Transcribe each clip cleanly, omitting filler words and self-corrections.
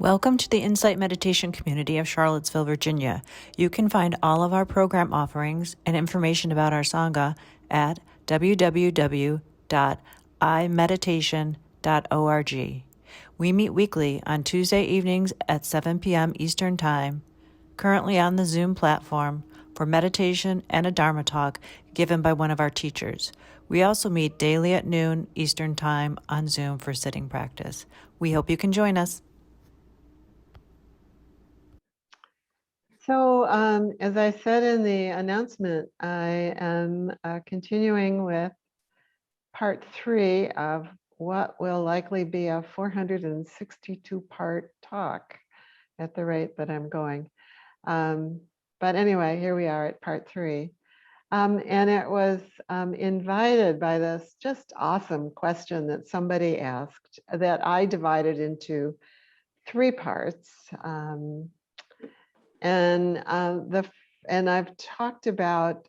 Welcome to the Insight Meditation community of Charlottesville, Virginia. You can find all of our program offerings and information about our Sangha at www.imeditation.org. We meet weekly on Tuesday evenings at 7 p.m. Eastern Time, currently on the Zoom platform, for meditation and a Dharma talk given by one of our teachers. We also meet daily at noon Eastern Time on Zoom for sitting practice. We hope you can join us. So, as I said in the announcement, I am continuing with part 3 of what will likely be a 462-part talk at the rate that I'm going. But anyway, here we are at part 3. And it was invited by this just awesome question that somebody asked that I divided into 3 parts. And I've talked about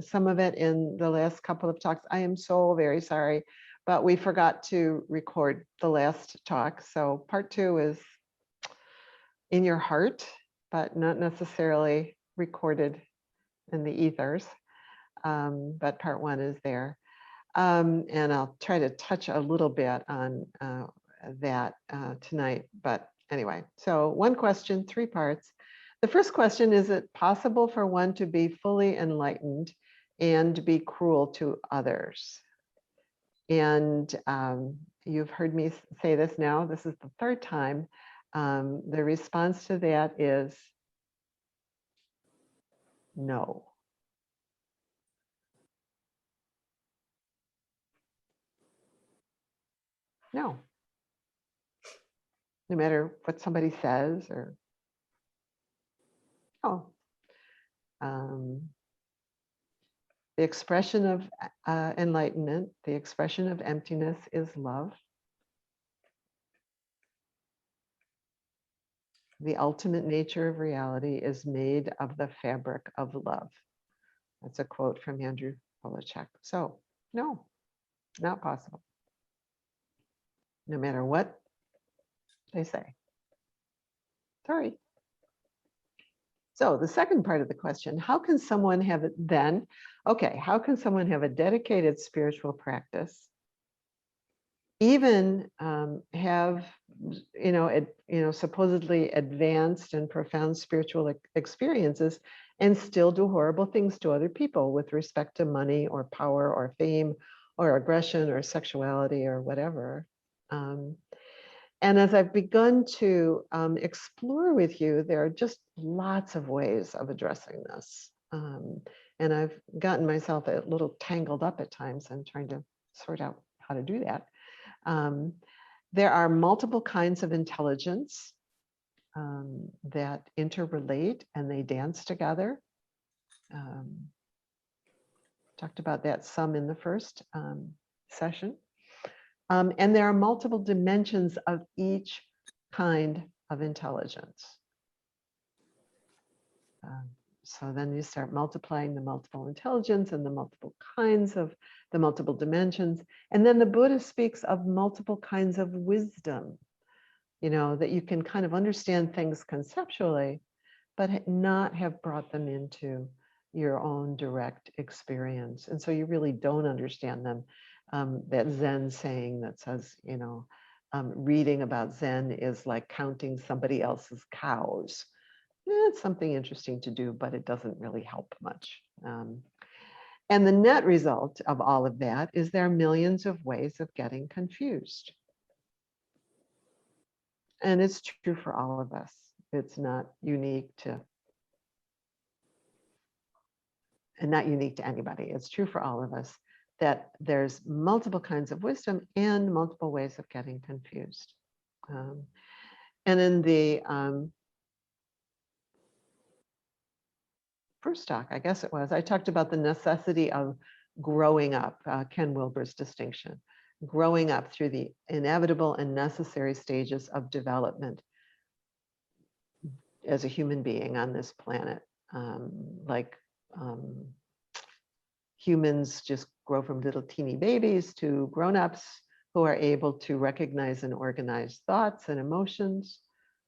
some of it in the last couple of talks. I am so very sorry, but we forgot to record the last talk. So part 2 is in your heart, but not necessarily recorded in the ethers. But part 1 is there. And I'll try to touch a little bit on that tonight. But anyway, so 1 question, 3 parts. The first question, is it possible for one to be fully enlightened and be cruel to others? And you've heard me say this now. This is the 3rd time. The response to that is no. No. No matter what somebody says or the expression of enlightenment, the expression of emptiness is love. The ultimate nature of reality is made of the fabric of love. That's a quote from Andrew Polachek. So, no, not possible. No matter what they say. Sorry. So the second part of the question, how can someone have it then? Okay, how can someone have a dedicated spiritual practice, even have, supposedly advanced and profound spiritual experiences, and still do horrible things to other people with respect to money or power or fame or aggression or sexuality or whatever? And as I've begun to explore with you, there are just lots of ways of addressing this. And I've gotten myself a little tangled up at times and trying to sort out how to do that. There are multiple kinds of intelligence that interrelate and they dance together. Talked about that some in the first session. And there are multiple dimensions of each kind of intelligence. So then you start multiplying the multiple intelligence and the multiple kinds of the multiple dimensions. And then the Buddha speaks of multiple kinds of wisdom, that you can kind of understand things conceptually, but not have brought them into your own direct experience. And so you really don't understand them. That Zen saying that says, reading about Zen is like counting somebody else's cows. It's something interesting to do, but it doesn't really help much. And the net result of all of that is there are millions of ways of getting confused. And it's true for all of us. It's not unique to, and not unique to anybody. It's true for all of us that there's multiple kinds of wisdom and multiple ways of getting confused. And in the first talk, I guess it was, I talked about the necessity of growing up, Ken Wilber's distinction, growing up through the inevitable and necessary stages of development as a human being on this planet. Humans just grow from little teeny babies to grown-ups who are able to recognize and organize thoughts and emotions,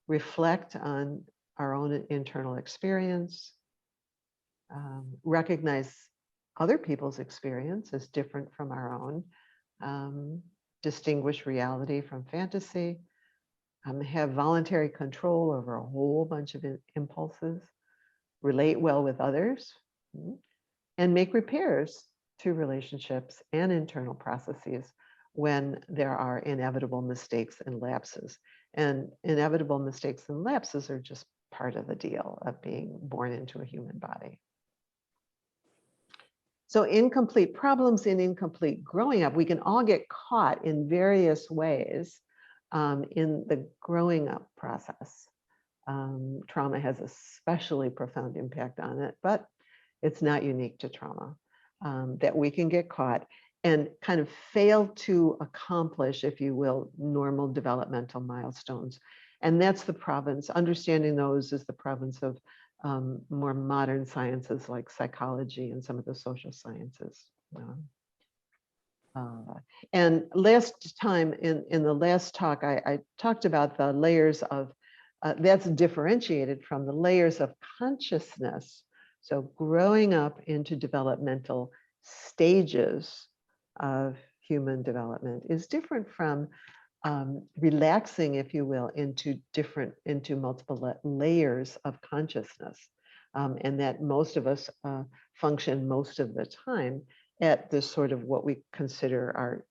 reflect on our own internal experience, recognize other people's experience as different from our own, distinguish reality from fantasy, have voluntary control over a whole bunch of impulses, relate well with others, and make repairs to relationships and internal processes when there are inevitable mistakes and lapses. And inevitable mistakes and lapses are just part of the deal of being born into a human body. So incomplete problems in incomplete growing up, we can all get caught in various ways in the growing up process. Trauma has a especially profound impact on it, but it's not unique to trauma, that we can get caught and kind of fail to accomplish, if you will, normal developmental milestones. And that's the province. Understanding those is the province of more modern sciences like psychology and some of the social sciences. And last time in the last talk, I talked about the layers of, that's differentiated from the layers of consciousness. So growing up into developmental stages of human development is different from relaxing, if you will, into multiple layers of consciousness. And that most of us function most of the time at this sort of what we consider our,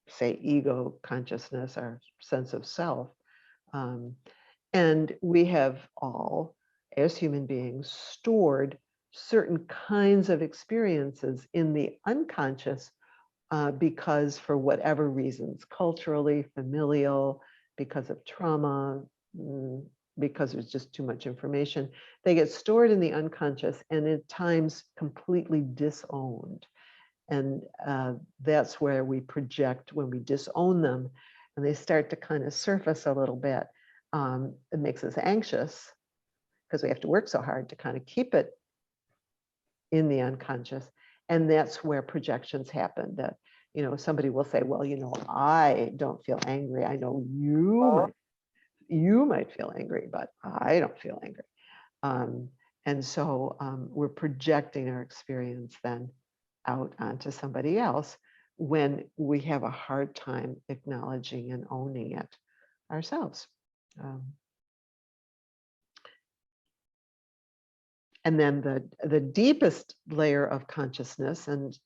say, ego consciousness, our sense of self. And we have all, as human beings, stored certain kinds of experiences in the unconscious because for whatever reasons, culturally, familial, because of trauma, because there's just too much information, they get stored in the unconscious and at times completely disowned. And that's where we project when we disown them and they start to kind of surface a little bit. It makes us anxious because we have to work so hard to kind of keep it in the unconscious. And that's where projections happen. That, you know, somebody will say, well, you know, I don't feel angry. I know you might feel angry, but I don't feel angry. And so we're projecting our experience then out onto somebody else when we have a hard time acknowledging and owning it ourselves. And then the deepest layer of consciousness, and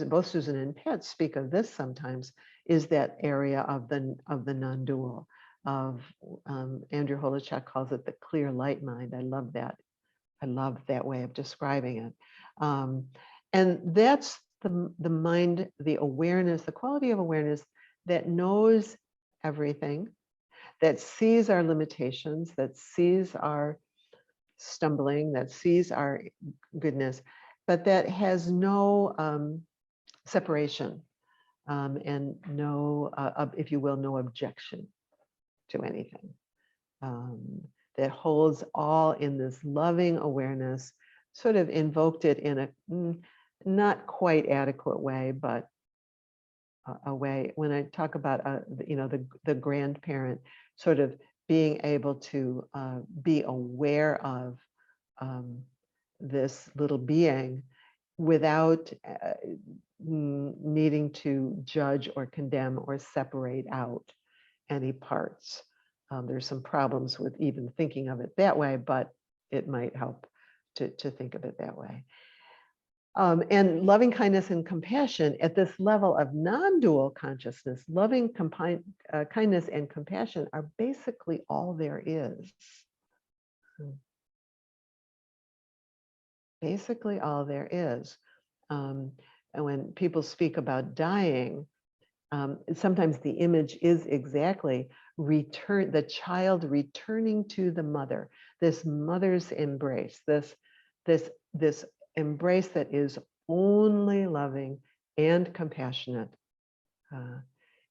both Susan and Pat speak of this sometimes, is that area of the non-dual. Andrew Holochek calls it the clear light mind. I love that. I love that way of describing it. And that's the mind, the awareness, the quality of awareness that knows everything, that sees our limitations, that sees our stumbling, that sees our goodness, but that has no separation and no, if you will, no objection to anything. That holds all in this loving awareness, sort of invoked it in a not quite adequate way, but a way. When I talk about you know, the grandparent sort of being able to be aware of this little being without needing to judge or condemn or separate out any parts. There's some problems with even thinking of it that way, but it might help to think of it that way. And loving kindness and compassion at this level of non-dual consciousness, loving kindness and compassion are basically all there is. Basically all there is. And when people speak about dying, sometimes the image is exactly the child returning to the mother, this mother's embrace, this embrace that is only loving and compassionate.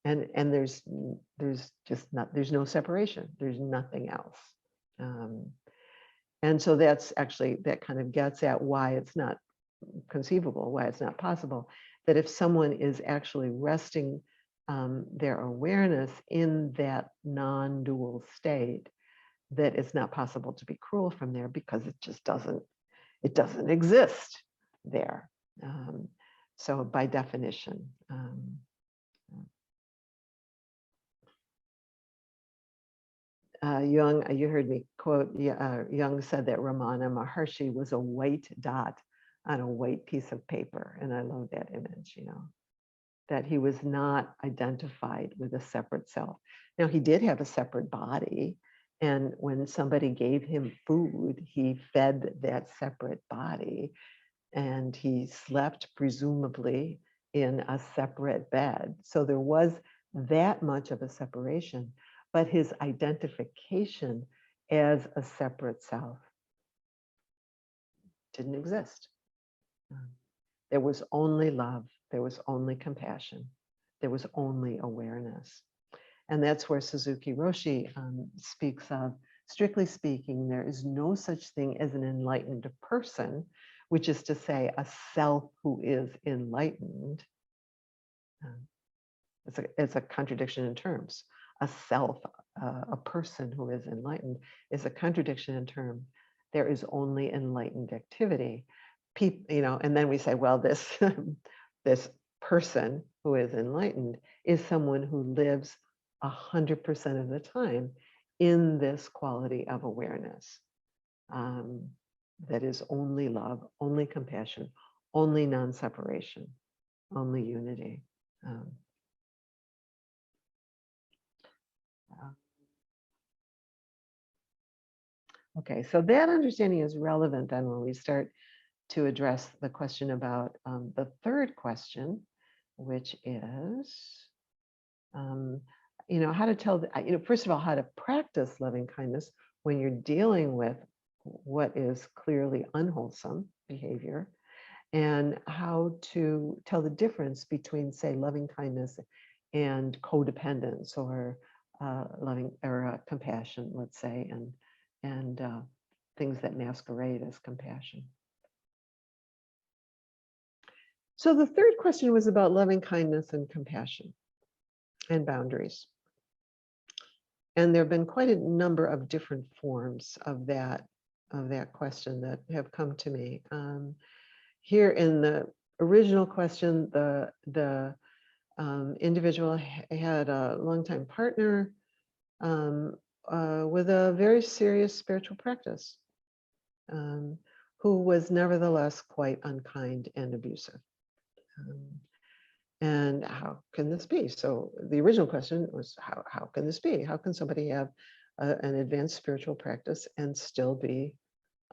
And there's no separation. There's nothing else. And so that's actually, that kind of gets at why it's not conceivable, why it's not possible, that if someone is actually resting their awareness in that non-dual state, that it's not possible to be cruel from there because it just doesn't exist there. So by definition, Jung, you heard me quote, Jung said that Ramana Maharshi was a white dot on a white piece of paper. And I love that image, that he was not identified with a separate self. Now, he did have a separate body. And when somebody gave him food, he fed that separate body. And he slept, presumably, in a separate bed. So there was that much of a separation, but his identification as a separate self didn't exist. There was only love, there was only compassion, there was only awareness. And that's where Suzuki Roshi speaks of, strictly speaking, there is no such thing as an enlightened person, which is to say a self who is enlightened. It's a contradiction in terms. A self, a person who is enlightened, is a contradiction in term. There is only enlightened activity. And then we say, well, this this person who is enlightened is someone who lives 100% of the time in this quality of awareness. That is only love, only compassion, only non-separation, only unity. Okay, so that understanding is relevant then when we start to address the question about the third question, which is, how to tell, first of all, how to practice loving kindness when you're dealing with what is clearly unwholesome behavior, and how to tell the difference between, say, loving kindness and codependence, or loving or compassion, let's say, and things that masquerade as compassion. So the third question was about loving kindness and compassion and boundaries. And there have been quite a number of different forms of that question that have come to me. Here in the original question, the individual had a longtime partner with a very serious spiritual practice, who was nevertheless quite unkind and abusive. And how can this be? So the original question was, how can this be? How can somebody have an advanced spiritual practice and still be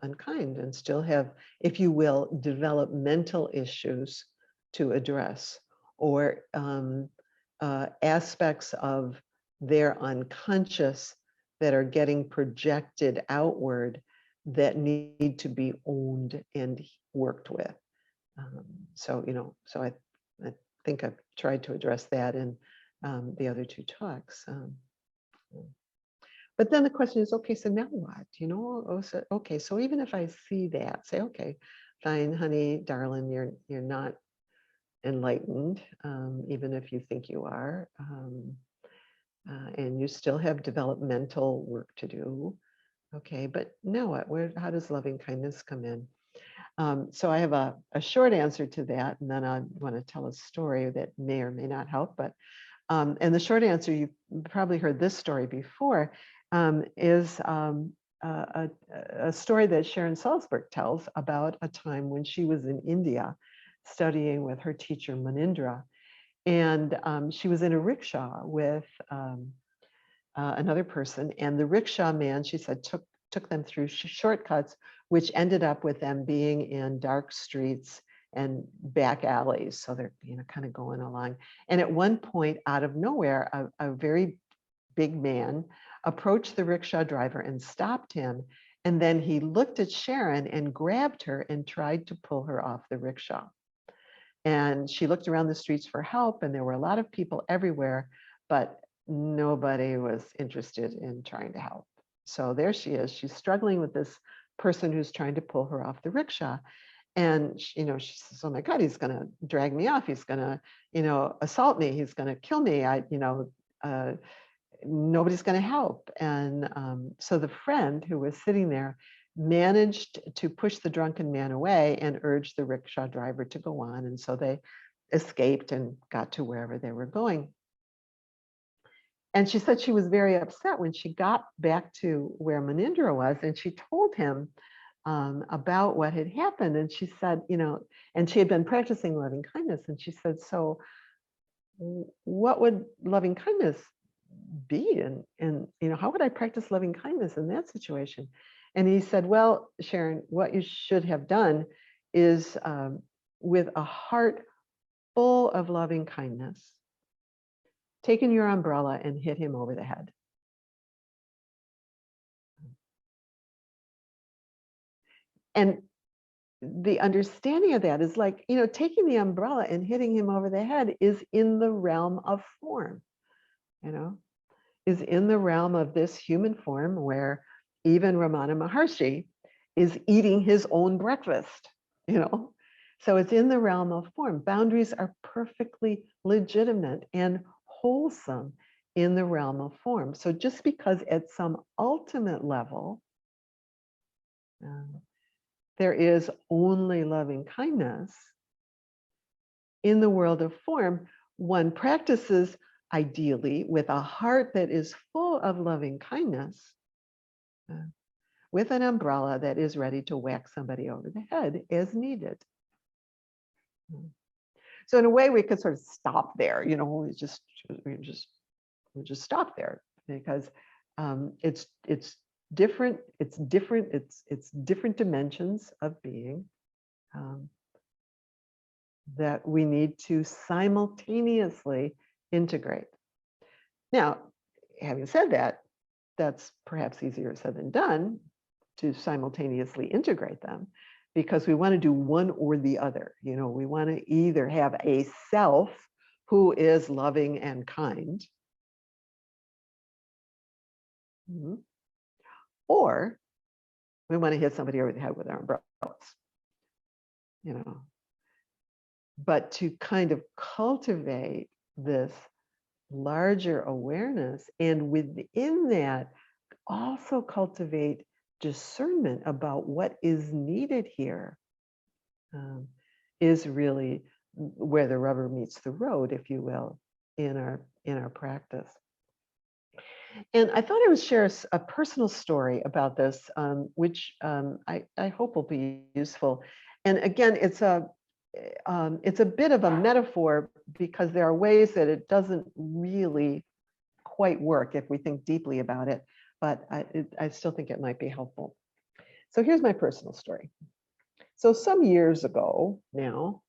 unkind and still have, if you will, developmental issues to address, or aspects of their unconscious that are getting projected outward that need to be owned and worked with? So I think I've tried to address that in the other two talks. But then the question is, okay, so now what? Okay, so even if I see that, say, okay, fine, honey, darling, you're not enlightened, even if you think you are, and you still have developmental work to do. Okay, but now what? How does loving kindness come in? So I have a short answer to that, and then I want to tell a story that may or may not help. But and the short answer, you've probably heard this story before, is a story that Sharon Salzberg tells about a time when she was in India studying with her teacher Manindra, and she was in a rickshaw with another person, and the rickshaw man, she said, took them through shortcuts, which ended up with them being in dark streets and back alleys. So they're kind of going along. And at one point, out of nowhere, a very big man approached the rickshaw driver and stopped him. And then he looked at Sharon and grabbed her and tried to pull her off the rickshaw. And she looked around the streets for help, and there were a lot of people everywhere, but nobody was interested in trying to help. So there she is. She's struggling with this person who's trying to pull her off the rickshaw. And she says, "Oh my God, he's going to drag me off. He's going to, assault me. He's going to kill me. Nobody's going to help." And so the friend who was sitting there managed to push the drunken man away and urge the rickshaw driver to go on. And so they escaped and got to wherever they were going. And she said she was very upset when she got back to where Manindra was, and she told him about what had happened. And she said, and she had been practicing loving kindness. And she said, "So what would loving kindness be? And how would I practice loving kindness in that situation?" And he said, "Well, Sharon, what you should have done is with a heart full of loving kindness, taken your umbrella and hit him over the head." And the understanding of that is like, taking the umbrella and hitting him over the head is in the realm of form, is in the realm of this human form where even Ramana Maharshi is eating his own breakfast, So it's in the realm of form. Boundaries are perfectly legitimate and wholesome in the realm of form. So just because at some ultimate level, there is only loving kindness, in the world of form, one practices ideally with a heart that is full of loving kindness, with an umbrella that is ready to whack somebody over the head as needed. So in a way, we could sort of stop there. We just stop there, because it's different. It's different. It's different dimensions of being that we need to simultaneously integrate. Now, having said that, that's perhaps easier said than done to simultaneously integrate them, because we want to do one or the other. We want to either have a self who is loving and kind, or we want to hit somebody over the head with our umbrellas. But to kind of cultivate this larger awareness, and within that also cultivate discernment about what is needed here, is really where the rubber meets the road, if you will, in our practice. And I thought I would share a personal story about this, which I hope will be useful. And again, it's a bit of a metaphor, because there are ways that it doesn't really quite work if we think deeply about it, but I still think it might be helpful. So here's my personal story. So some years ago now,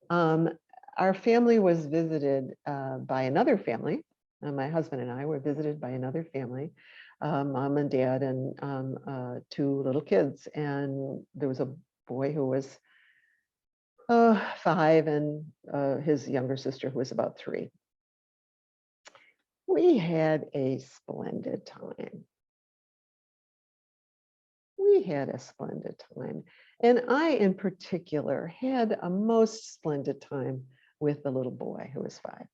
our family was visited by another family. My husband and I were visited by another family, mom and dad and 2 little kids. And there was a boy who was 5 and his younger sister who was about 3. We had a splendid time. We had a splendid time. And I, in particular, had a most splendid time with the little boy who was 5.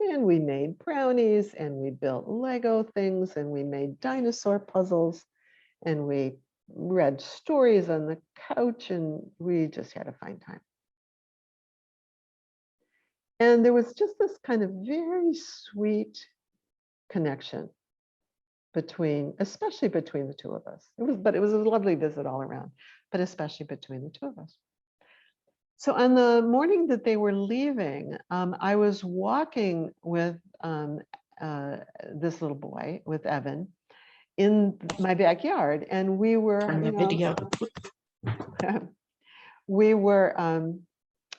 And we made brownies, and we built Lego things, and we made dinosaur puzzles, and we read stories on the couch, and we just had a fine time. And there was just this kind of very sweet connection especially between the 2 of us. It was a lovely visit all around, but especially between the 2 of us. So on the morning that they were leaving, I was walking with this little boy, with Evan, in my backyard, and we were, we were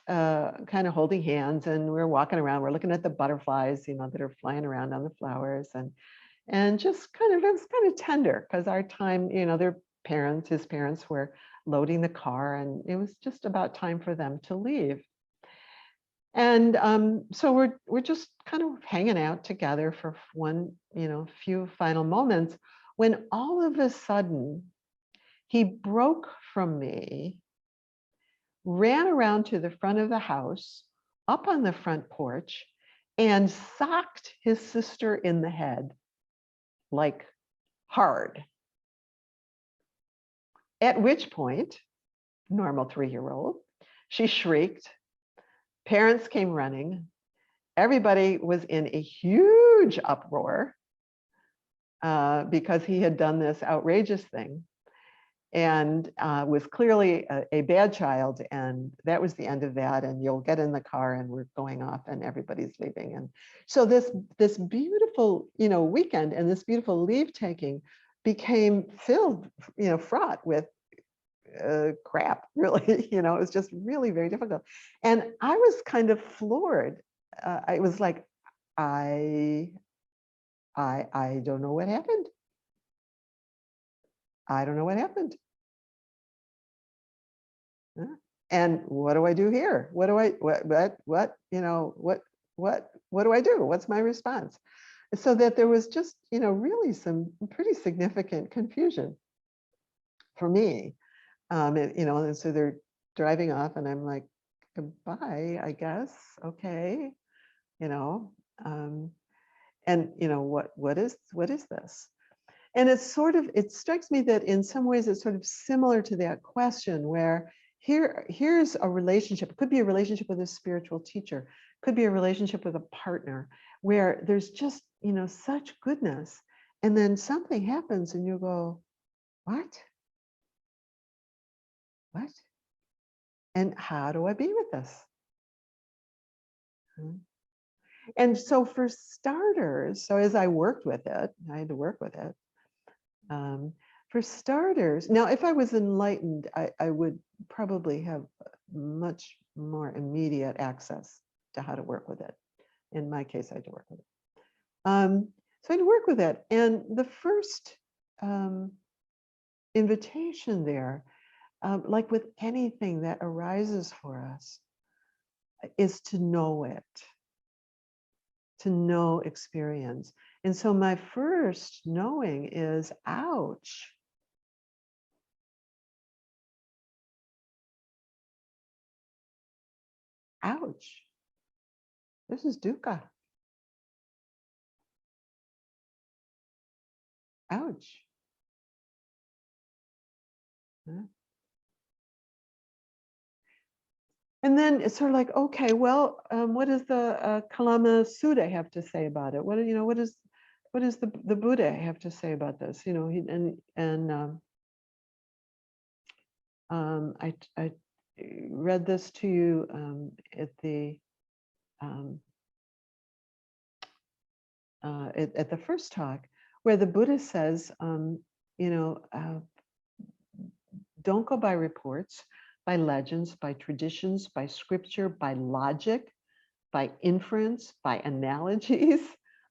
kind of holding hands, and we were walking around. We're looking at the butterflies, that are flying around on the flowers, and just it was kind of tender, because our time, his parents were loading the car, and it was just about time for them to leave. And so we're just kind of hanging out together for few final moments, when all of a sudden he broke from me ran around to the front of the house, up on the front porch, and socked his sister in the head, like hard. At which point, normal 3-year-old, she shrieked. Parents came running. Everybody was in a huge uproar because he had done this outrageous thing and was clearly a bad child. And that was the end of that. And you'll get in the car and we're going off and everybody's leaving. And so this beautiful, weekend and this beautiful leave taking became filled, fraught with crap, really. It was just really very difficult. And I was kind of floored. I was like, I don't know what happened. I don't know what happened. And what do I do here? What do I do? What's my response? So that there was just, really some pretty significant confusion for me. And so they're driving off and I'm like, goodbye, I guess. Okay. And what is this? And it strikes me that in some ways it's sort of similar to that question where here's a relationship. It could be a relationship with a spiritual teacher, could be a relationship with a partner where there's just, such goodness. And then something happens and you go, what? What? And how do I be with this? And so for starters, so as I worked with it, I had to work with it. For starters, now if I was enlightened, I would probably have much more immediate access to how to work with it. In my case, I had to work with it. So I had to work with it. And the first invitation there, like with anything that arises for us, is to know it, to know experience. And so my first knowing is, ouch. Ouch. This is dukkha. Ouch. And then it's sort of like, okay, well, what does the Kalama Sutta have to say about it? What does the Buddha have to say about this? I read this to you at the at the first talk, where the Buddha says, don't go by reports, by legends, by traditions, by scripture, by logic, by inference, by analogies,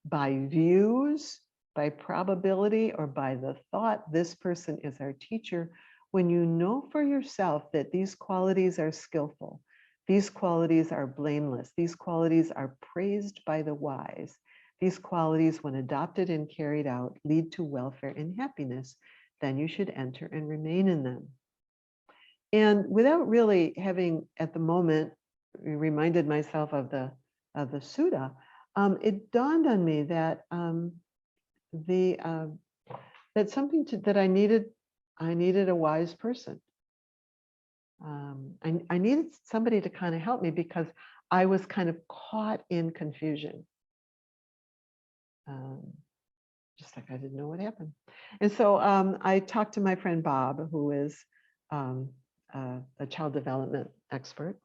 by views, by probability, or by the thought, this person is our teacher. When you know for yourself that these qualities are skillful, these qualities are blameless, these qualities are praised by the wise, these qualities, when adopted and carried out, lead to welfare and happiness, then you should enter and remain in them. And without really having at the moment reminded myself of the sutta, it dawned on me that that something that I needed a wise person. I needed somebody to kind of help me because I was kind of caught in confusion. Just like I didn't know what happened. And so I talked to my friend Bob, who is a child development expert,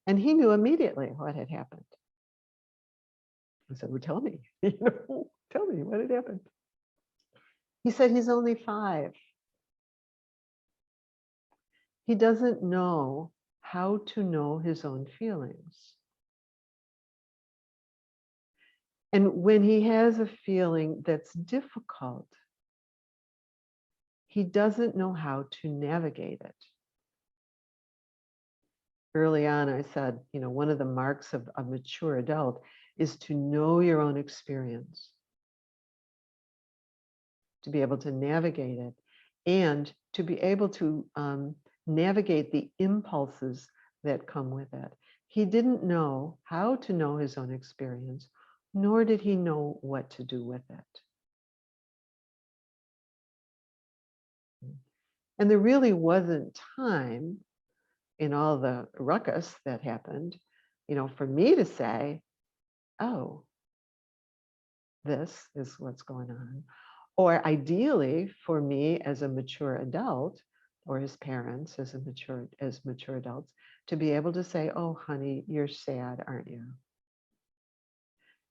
and he knew immediately what had happened. I said, well, tell me, tell me what had happened. He said he's only 5. He doesn't know how to know his own feelings. And when he has a feeling that's difficult, he doesn't know how to navigate it. Early on, I said, one of the marks of a mature adult is to know your own experience, to be able to navigate it, and to be able to navigate the impulses that come with it. He didn't know how to know his own experience, nor did he know what to do with it. And there really wasn't time in all the ruckus that happened, for me to say, oh, this is what's going on. Or ideally for me as a mature adult, or his parents as mature adults, to be able to say, oh, honey, you're sad, aren't you?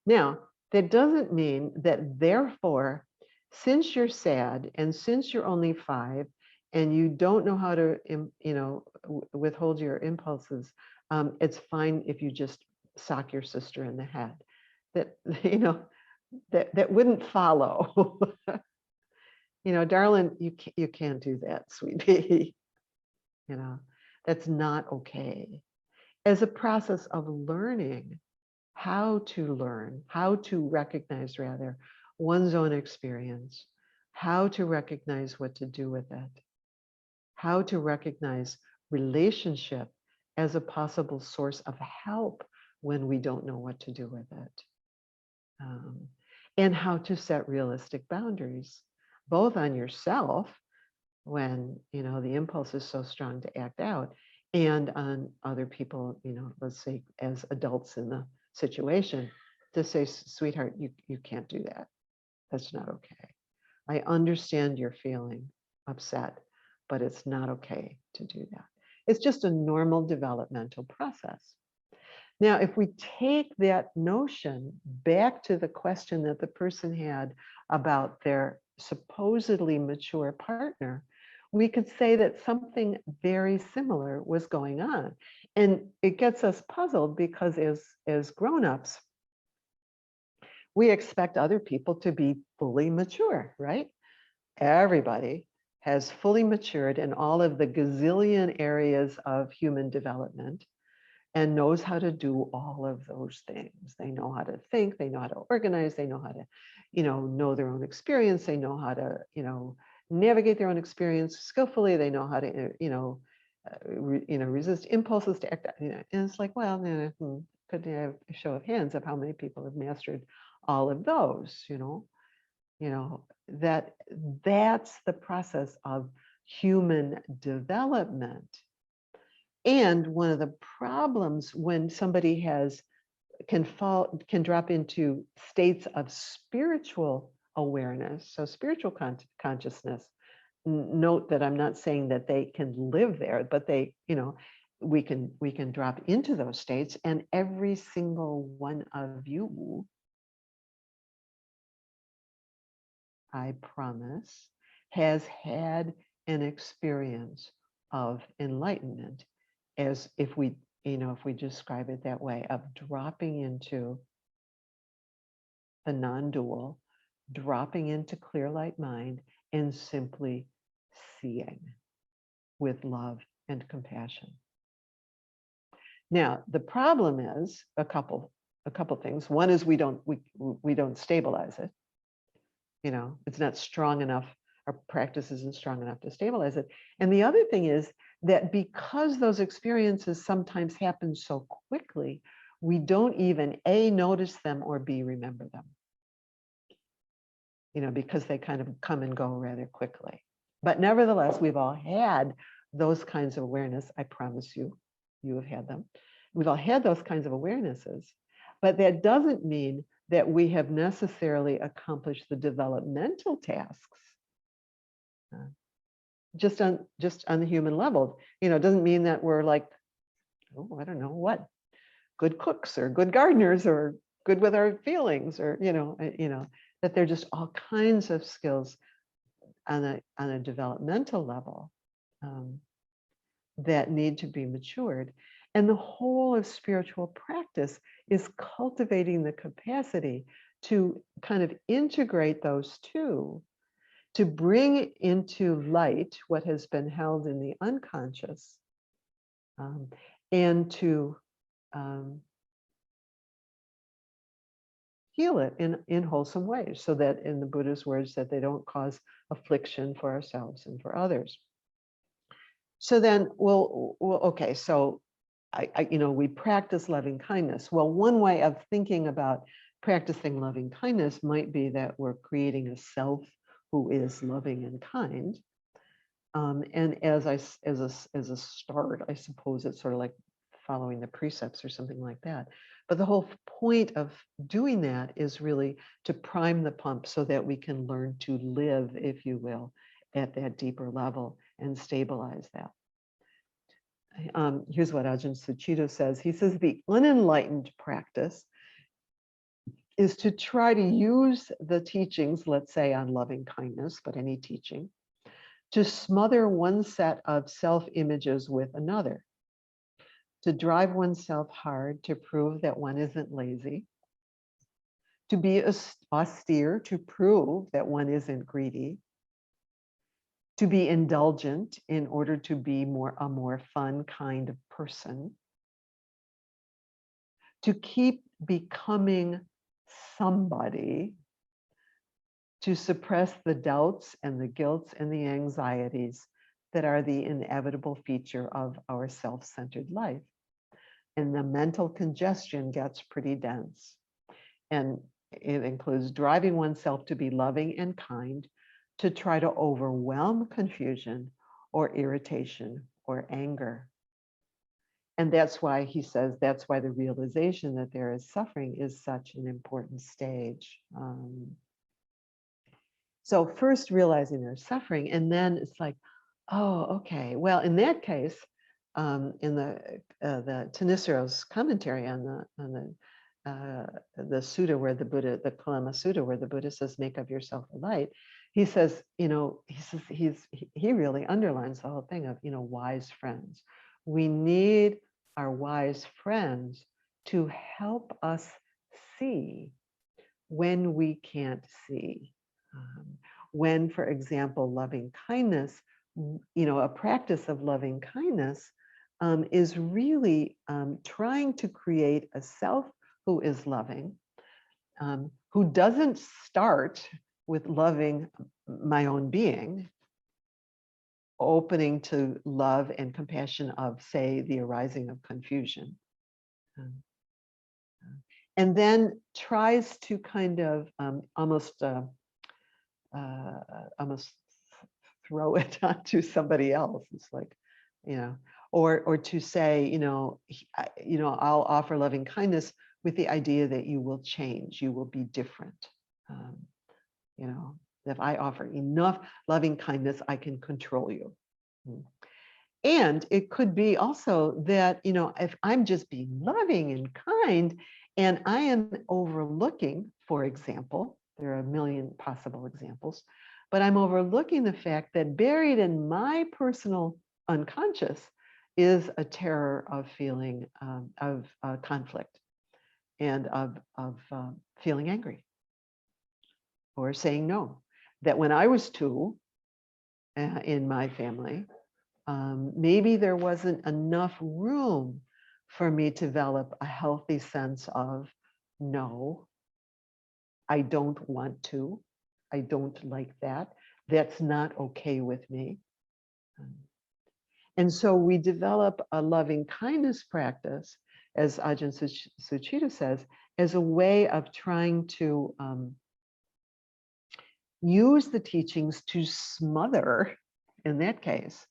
Now, that doesn't mean that therefore, since you're sad and since you're only 5 and you don't know how to, withhold your impulses, it's fine if you just sock your sister in the head. That, that wouldn't follow. Darling, you can't do that, sweetie. That's not okay. As a process of learning how to recognize rather one's own experience, how to recognize what to do with it, how to recognize relationship as a possible source of help when we don't know what to do with it. And how to set realistic boundaries, both on yourself when the impulse is so strong to act out, and on other people, let's say as adults in the situation, to say, sweetheart, you can't do that. That's not okay. I understand you're feeling upset, but it's not okay to do that. It's just a normal developmental process. Now, if we take that notion back to the question that the person had about their supposedly mature partner, we could say that something very similar was going on. And it gets us puzzled because as grown-ups, we expect other people to be fully mature, right? Everybody has fully matured in all of the gazillion areas of human development and knows how to do all of those things. They know how to think, they know how to organize, they know how to, know their own experience, they know how to, navigate their own experience skillfully, they know how to, resist impulses to act, and it's like, well, could you have a show of hands of how many people have mastered all of those, that's the process of human development. And one of the problems when somebody can drop into states of spiritual awareness, so spiritual consciousness, note that I'm not saying that they can live there, but they, we can drop into those states, and every single one of you, I promise, has had an experience of enlightenment, as if we describe it that way, of dropping into the non-dual, dropping into clear light mind, and simply seeing with love and compassion. Now, the problem is a couple things. One is we don't stabilize it. It's not strong enough. Our practice isn't strong enough to stabilize it. And the other thing is that because those experiences sometimes happen so quickly, we don't even A, notice them, or B, remember them. Because they kind of come and go rather quickly. But nevertheless, we've all had those kinds of awareness. I promise you, you have had them. We've all had those kinds of awarenesses, but that doesn't mean that we have necessarily accomplished the developmental tasks. Just on the human level, it doesn't mean that we're like, I don't know what, good cooks or good gardeners or good with our feelings, or that they're just all kinds of skills on a developmental level that need to be matured. And the whole of spiritual practice is cultivating the capacity to kind of integrate those two, to bring into light what has been held in the unconscious, and to heal it in wholesome ways, so that, in the Buddha's words, that they don't cause affliction for ourselves and for others. So then, well, okay, so we practice loving kindness. Well, one way of thinking about practicing loving kindness might be that we're creating a self who is loving and kind. And as a start, I suppose it's sort of like following the precepts or something like that. But the whole point of doing that is really to prime the pump so that we can learn to live, if you will, at that deeper level and stabilize that. Here's what Ajahn Suchito says. He says, the unenlightened practice is to try to use the teachings, let's say on loving kindness, but any teaching, to smother one set of self-images with another, to drive oneself hard to prove that one isn't lazy, to be austere to prove that one isn't greedy, to be indulgent in order to be a more fun kind of person, to keep becoming somebody, to suppress the doubts and the guilts and the anxieties that are the inevitable feature of our self-centered life. And the mental congestion gets pretty dense. And it includes driving oneself to be loving and kind, to try to overwhelm confusion or irritation or anger. And that's why he says, that's why the realization that there is suffering is such an important stage. So first realizing there's suffering, and then it's like, oh, okay. Well, in that case, in the Tanisaro's commentary on the Sutta where the Buddha, the Kalama Sutta, where the Buddha says, "Make of yourself a light," he says, he really underlines the whole thing of, wise friends. We need our wise friends to help us see when we can't see. When, for example, loving kindness, a practice of loving kindness is really trying to create a self who is loving, who doesn't start with loving my own being, opening to love and compassion of, say, the arising of confusion. And then tries to kind of almost throw it onto somebody else. It's like, or to say, I'll offer loving kindness with the idea that you will change, you will be different. If I offer enough loving kindness, I can control you. And it could be also that, if I'm just being loving and kind, and I am overlooking, for example, there are a million possible examples, but I'm overlooking the fact that buried in my personal unconscious is a terror of feeling of conflict and of feeling angry or saying no. That when I was two in my family, maybe there wasn't enough room for me to develop a healthy sense of no, I don't want to, I don't like that, that's not okay with me. And so we develop a loving kindness practice, as Ajahn Suchito says, as a way of trying to use the teachings to smother, in that case,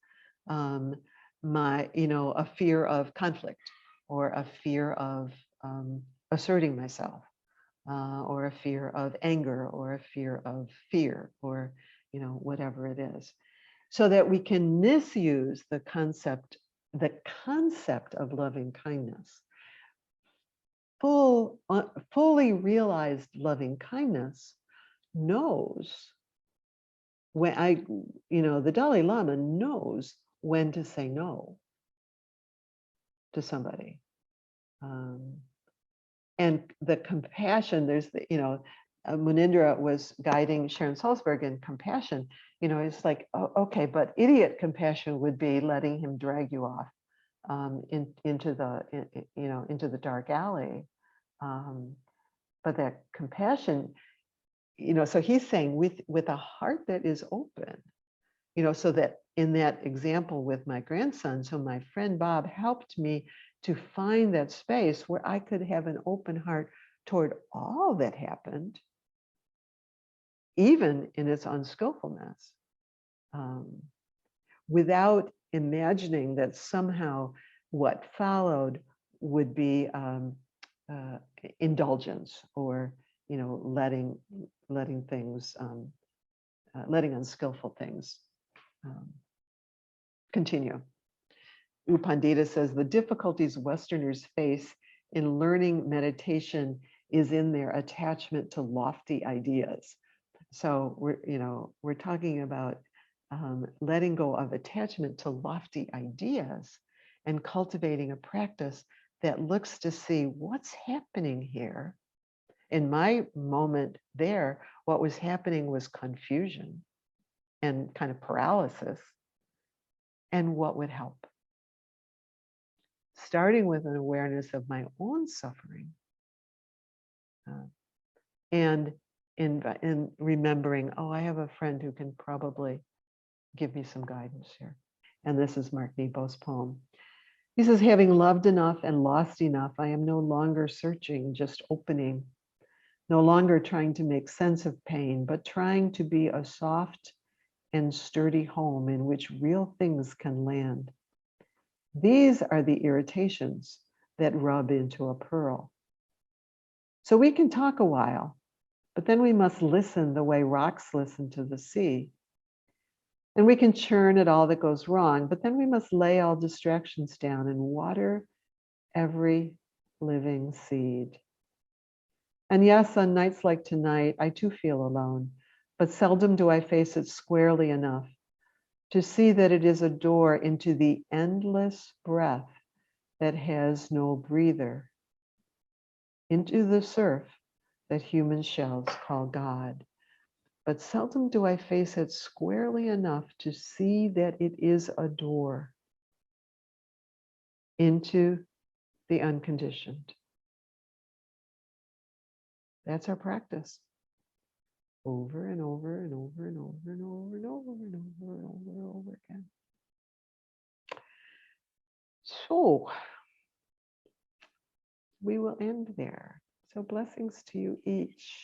a fear of conflict or a fear of asserting myself or a fear of anger or a fear of fear or whatever it is, so that we can misuse the concept of loving kindness. Fully realized loving kindness knows when the Dalai Lama knows when to say no to somebody. And the compassion, there's Munindra was guiding Sharon Salzberg in compassion. It's like, oh, okay, but idiot compassion would be letting him drag you off into the dark alley. But that compassion, so he's saying with a heart that is open, so that in that example with my grandson, so my friend Bob helped me to find that space where I could have an open heart toward all that happened, even in its unskillfulness, without imagining that somehow what followed would be indulgence, or letting things, letting unskillful things continue. U Pandita says the difficulties Westerners face in learning meditation is in their attachment to lofty ideas. So we're talking about letting go of attachment to lofty ideas and cultivating a practice that looks to see what's happening here. In my moment there, what was happening was confusion and kind of paralysis, and what would help. Starting with an awareness of my own suffering, and in remembering, oh, I have a friend who can probably give me some guidance here. And this is Mark Nepo's poem. He says, having loved enough and lost enough, I am no longer searching, just opening, no longer trying to make sense of pain, but trying to be a soft and sturdy home in which real things can land. These are the irritations that rub into a pearl. So we can talk a while, but then we must listen the way rocks listen to the sea. And we can churn at all that goes wrong, but then we must lay all distractions down and water every living seed. And yes, on nights like tonight, I too feel alone, but seldom do I face it squarely enough to see that it is a door into the endless breath that has no breather, into the surf that human shells call God. But seldom do I face it squarely enough to see that it is a door into the unconditioned. That's our practice. Over and over and over and over and over and over and over and over and over again. So we will end there. So blessings to you each.